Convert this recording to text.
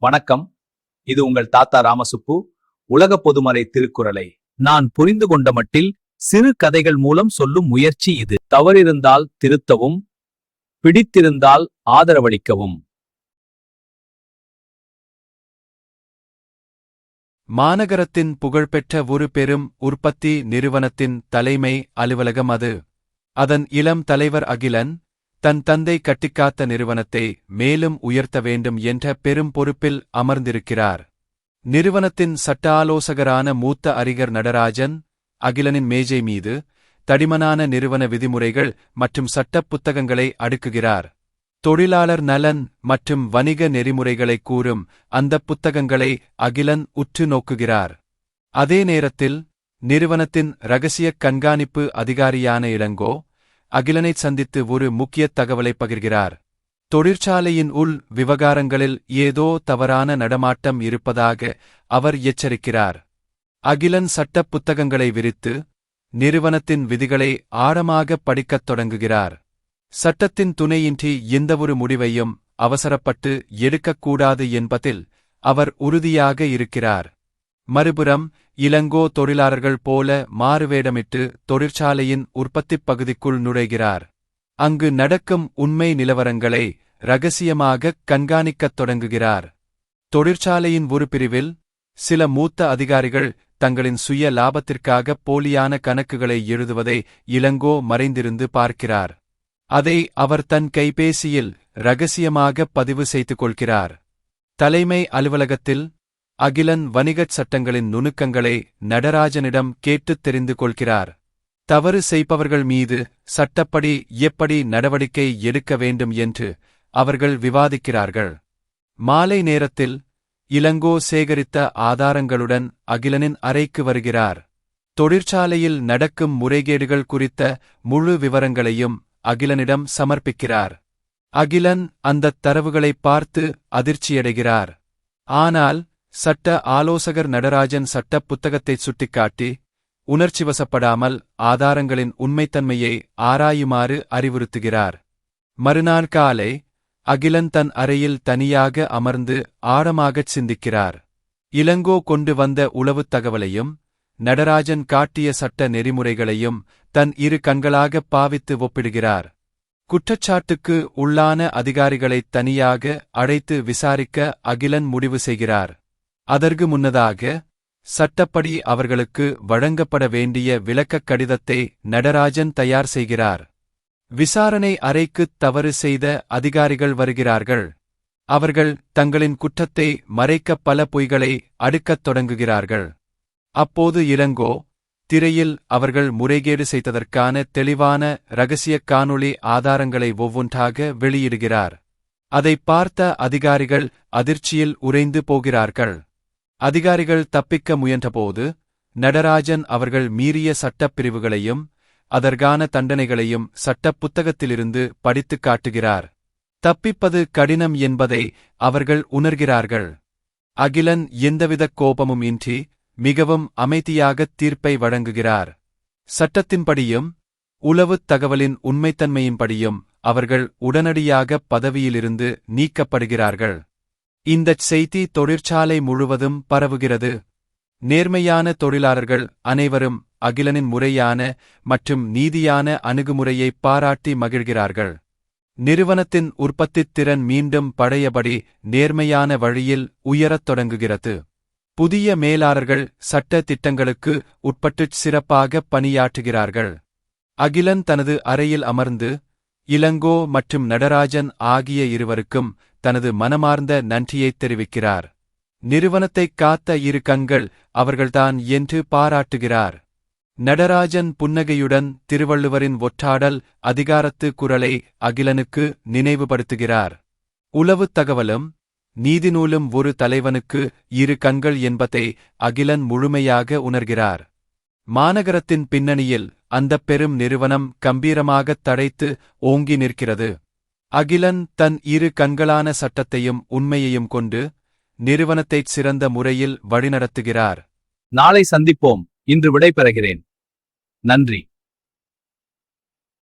வணக்கம். இது உங்கள் தாத்தா ராமசுப்பு. உலக பொதுமறை திருக்குறளை நான் புரிந்து கொண்ட மட்டில் சிறு கதைகள் மூலம் சொல்லும் முயற்சி இது. தவறிருந்தால் திருத்தவும், பிடித்திருந்தால் ஆதரவளிக்கவும். மாநகரத்தின் புகழ்பெற்ற ஒரு பெரும் உற்பத்தி நிறுவனத்தின் தலைமை அலுவலகம் அது. அதன் இளம் தலைவர் அகிலன் தன் தந்தை கட்டிக்காத்த நிறுவனத்தை மேலும் உயர்த்த வேண்டும் என்ற பெரும் பொறுப்பில் அமர்ந்திருக்கிறார். நிறுவனத்தின் சட்ட ஆலோசகரான மூத்த அறிஞர் நடராஜன் அகிலனின் மேஜை மீது தடிமனான நிறுவன விதிமுறைகள் மற்றும் சட்டப் புத்தகங்களை அடுக்குகிறார். தொழிலாளர் நலன் மற்றும் வணிக நெறிமுறைகளை கூறும் அந்தப் புத்தகங்களை அகிலன் உற்று நோக்குகிறார். அதே நேரத்தில் நிறுவனத்தின் இரகசியக் கண்காணிப்பு அதிகாரியான இளங்கோ அகிலனைச் சந்தித்து ஒரு முக்கிய தகவலை பகிர்கிறார். தொழிற்சாலையின் உள் விவகாரங்களில் ஏதோ தவறான நடமாட்டம் இருப்பதாக அவர் எச்சரிக்கிறார். அகிலன் சட்டப் புத்தகங்களை விரித்து நிறுவனத்தின் விதிகளை ஆழமாக படிக்கத் தொடங்குகிறார். சட்டத்தின் துணையின்றி எந்தவொரு முடிவையும் அவசரப்பட்டு எடுக்கக்கூடாது என்பதில் அவர் உறுதியாக இருக்கிறார். மறுபுறம் இளங்கோ தொழிலாளர்கள் போல மாறுவேடமிட்டு தொழிற்சாலையின் உற்பத்திப் பகுதிக்குள் நுழைகிறார். அங்கு நடக்கும் உண்மை நிலவரங்களை இரகசியமாகக் கண்காணிக்கத் தொடங்குகிறார். தொழிற்சாலையின் ஒரு பிரிவில் சில மூத்த அதிகாரிகள் தங்களின் சுய லாபத்திற்காக போலியான கணக்குகளை எழுதுவதை இளங்கோ மறைந்திருந்து பார்க்கிறார். அதை அவர் தன் கைபேசியில் இரகசியமாக பதிவு செய்து கொள்கிறார். தலைமை அலுவலகத்தில் அகிலன் வணிகச் சட்டங்களின் நுணுக்கங்களை நடராஜனிடம் கேட்டுத் தெரிந்து கொள்கிறார். தவறு செய்பவர்கள் மீது சட்டப்படி எப்படி நடவடிக்கை எடுக்க வேண்டும் என்று அவர்கள் விவாதிக்கிறார்கள். மாலை நேரத்தில் இளங்கோ சேகரித்த ஆதாரங்களுடன் அகிலனின் அறைக்கு வருகிறார். தொழிற்சாலையில் நடக்கும் முறைகேடுகள் குறித்த முழு விவரங்களையும் அகிலனிடம் சமர்ப்பிக்கிறார். அகிலன் அந்தத் தரவுகளைப் பார்த்து அதிர்ச்சியடைகிறார். ஆனால் சட்ட ஆலோசகர் நடராஜன் சட்டப் புத்தகத்தைச் சுட்டிக்காட்டி உணர்ச்சிவசப்படாமல் ஆதாரங்களின் உண்மைத்தன்மையை ஆராயுமாறு அறிவுறுத்துகிறார். மறுநாள் காலை அகிலன் தன் அறையில் தனியாக அமர்ந்து ஆழமாகச் சிந்திக்கிறார். இளங்கோ கொண்டு வந்த உளவுத் தகவலையும் நடராஜன் காட்டிய சட்ட நெறிமுறைகளையும் தன் இரு கண்களாகப் பாவித்து ஒப்பிடுகிறார். குற்றச்சாட்டுக்கு உள்ளான அதிகாரிகளைத் தனியாக அழைத்து விசாரிக்க அகிலன் முடிவு செய்கிறார். அதற்கு முன்னதாக சட்டப்படி அவர்களுக்கு வழங்கப்பட வேண்டிய விளக்கக் கடிதத்தை நடராஜன் தயார் செய்கிறார். விசாரணை அறைக்குத் தவறு செய்த அதிகாரிகள் வருகிறார்கள். அவர்கள் தங்களின் குற்றத்தை மறைக்க பல பொய்களை அடுக்கத் தொடங்குகிறார்கள். அப்போது இளங்கோ திரையில் அவர்கள் முறைகேடு செய்ததற்கான தெளிவான இரகசியக் காணொளி ஆதாரங்களை ஒவ்வொன்றாக வெளியிடுகிறார். அதைப் பார்த்த அதிகாரிகள் அதிர்ச்சியில் உறைந்து போகிறார்கள். அதிகாரிகள் தப்பிக்க முயன்றபோது நடராஜன் அவர்கள் மீறிய சட்டப் பிரிவுகளையும் அதற்கான தண்டனைகளையும் சட்டப் புத்தகத்திலிருந்து படித்துக் காட்டுகிறார். தப்பிப்பது கடினம் என்பதை அவர்கள் உணர்கிறார்கள். அகிலன் எந்தவித கோபமும் இன்றி மிகவும் அமைதியாகத் தீர்ப்பை வழங்குகிறார். சட்டத்தின்படியும் உளவுத் தகவலின் உண்மைத்தன்மையின்படியும் அவர்கள் உடனடியாக பதவியிலிருந்து நீக்கப்படுகிறார்கள். இந்தச் செய்தி தொழிற்சாலை முழுவதும் பரவுகிறது. நேர்மையான தொழிலாளர்கள் அனைவரும் அகிலனின் முறையான மற்றும் நீதியான அணுகுமுறையைப் பாராட்டி மகிழ்கிறார்கள். நிறுவனத்தின் உற்பத்தித் திறன் மீண்டும் பழையபடி நேர்மையான வழியில் உயரத் தொடங்குகிறது. புதிய மேலாளர்கள் சட்ட திட்டங்களுக்கு உட்பட்டுச் சிறப்பாகப் பணியாற்றுகிறார்கள். அகிலன் தனது அறையில் அமர்ந்து இளங்கோ மற்றும் நடராஜன் ஆகிய இருவருக்கும் தனது மனமார்ந்த நன்றியைத் தெரிவிக்கிறார். நிறுவனத்தைக் காத்த இரு கண்கள் அவர்கள்தான் என்று பாராட்டுகிறார். நடராஜன் புன்னகையுடன் திருவள்ளுவரின் ஒற்றாடல் அதிகாரத்து குறளை அகிலனுக்கு நினைவுபடுத்துகிறார். உளவுத் தகவலும் நீதிநூலும் ஒரு தலைவனுக்கு இரு கண்கள் என்பதை அகிலன் முழுமையாக உணர்கிறார். மாநகரத்தின் பின்னணியில் அந்தப் பெரும் நிறுவனம் கம்பீரமாகத் தழைத்து ஓங்கி நிற்கிறது. அகிலன் தன் இரு கண்களான சட்டத்தையும் உண்மையையும் கொண்டு நிறுவனத்தைச் சிறந்த முறையில் வழிநடத்துகிறார். நாளை சந்திப்போம். இன்று விடைபெறுகிறேன். நன்றி.